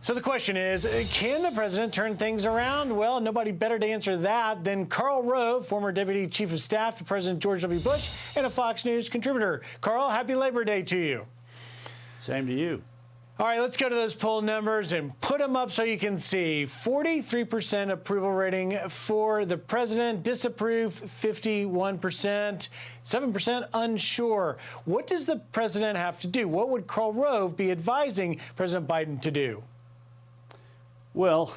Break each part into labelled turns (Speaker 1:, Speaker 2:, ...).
Speaker 1: So the question is, can the president turn things around? Well, nobody better to answer that than Karl Rove, former Deputy Chief of Staff to President George W. Bush and a Fox News contributor. Karl, happy Labor Day to you.
Speaker 2: Same to you.
Speaker 1: All right, let's go to those poll numbers and put them up so you can see. 43% approval rating for the president, disapprove 51%, 7% unsure. What does the president have to do? What would Karl Rove be advising President Biden to do?
Speaker 2: Well,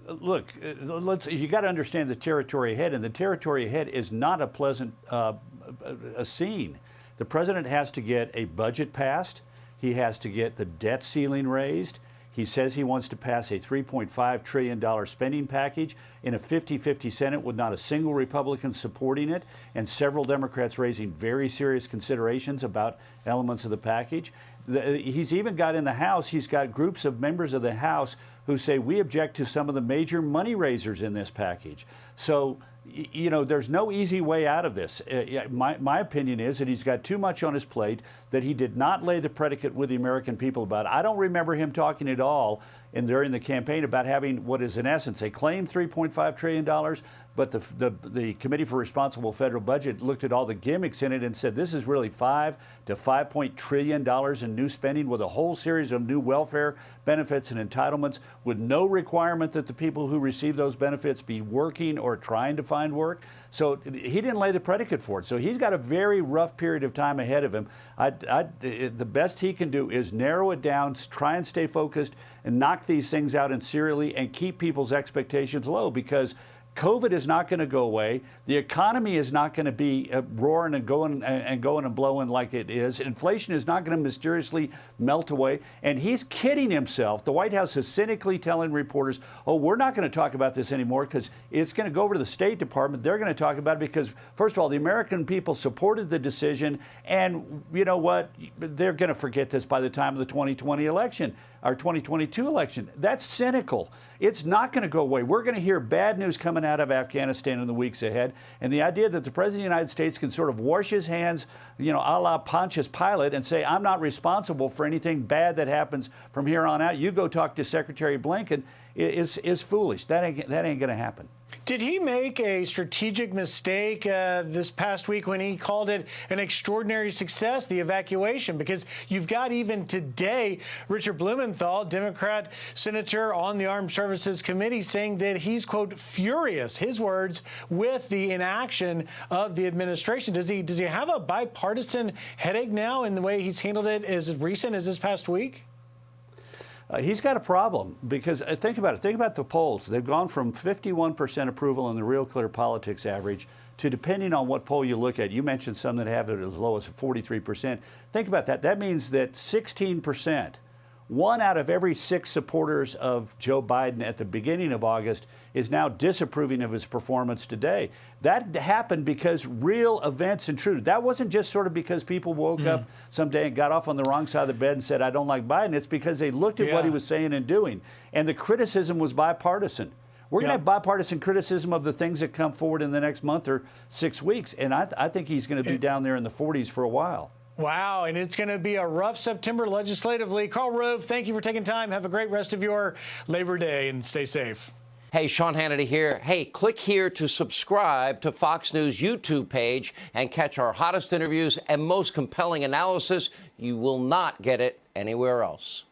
Speaker 2: look, you got to understand the territory ahead, and the territory ahead is not a pleasant a scene. The president has to get a budget passed. He has to get the debt ceiling raised. He says he wants to pass a $3.5 trillion spending package in a 50-50 Senate with not a single Republican supporting it, and several Democrats raising very serious considerations about elements of the package. He's even got in the House, he's got groups of members of the House who say we object to some of the major money raisers in this package. So, you know, there's no easy way out of this. My opinion is that he's got too much on his plate, that he did not lay the predicate with the American people about. I don't remember him talking at all during the campaign about having what is in essence a claimed $3.5 trillion, but the Committee for Responsible Federal Budget looked at all the gimmicks in it and said this is really $5 to $5 trillion in new spending with a whole series of new welfare benefits and entitlements with no requirement that the people who receive those benefits be working or trying to find work. So he didn't lay the predicate for it. So he's got a very rough period of time ahead of him. The best he can do is narrow it down, try and stay focused, and knock these things out in serially and keep people's expectations low, because COVID is not going to go away. The economy is not going to be roaring and going and blowing like it is. Inflation is not going to mysteriously melt away. And he's kidding himself. The White House is cynically telling reporters, oh, we're not going to talk about this anymore because it's going to go over to the State Department. They're going to talk about it because, first of all, the American people supported the decision. And you know what? They're going to forget this by the time of the 2020 election, our 2022 election. That's cynical. It's not going to go away. We're going to hear bad news coming out of Afghanistan in the weeks ahead. And the idea that the President of the United States can sort of wash his hands, you know, a la Pontius Pilate, and say, I'm not responsible for anything bad that happens from here on out. You go talk to Secretary Blinken, is foolish. That ain't going to happen.
Speaker 1: Did he make a strategic mistake this past week when he called it an extraordinary success, the evacuation? Because you've got even today Richard Blumenthal, Democrat senator on the Armed Services Committee, saying that he's, quote, furious, his words, with the inaction of the administration. Does he have a bipartisan headache now in the way he's handled it as recent as this past week?
Speaker 2: He's got a problem because think about it. Think about the polls. They've gone from 51% approval in the Real Clear Politics average to, depending on what poll you look at, you mentioned some that have it as low as 43%. Think about that. That means that 16%, 1 out of every 6 supporters of Joe Biden at the beginning of August is now disapproving of his performance today. That happened because real events intruded. That wasn't just sort of because people woke up someday and got off on the wrong side of the bed and said, I don't like Biden. It's because they looked at what he was saying and doing. And the criticism was bipartisan. We're going to have bipartisan criticism of the things that come forward in the next month or 6 weeks. And I think he's going to be down there in the 40s for a while.
Speaker 1: Wow, and it's going to be a rough September legislatively. Karl Rove, thank you for taking time. Have a great rest of your Labor Day and stay safe.
Speaker 3: Hey, Sean Hannity here. Hey, click here to subscribe to Fox News YouTube page and catch our hottest interviews and most compelling analysis. You will not get it anywhere else.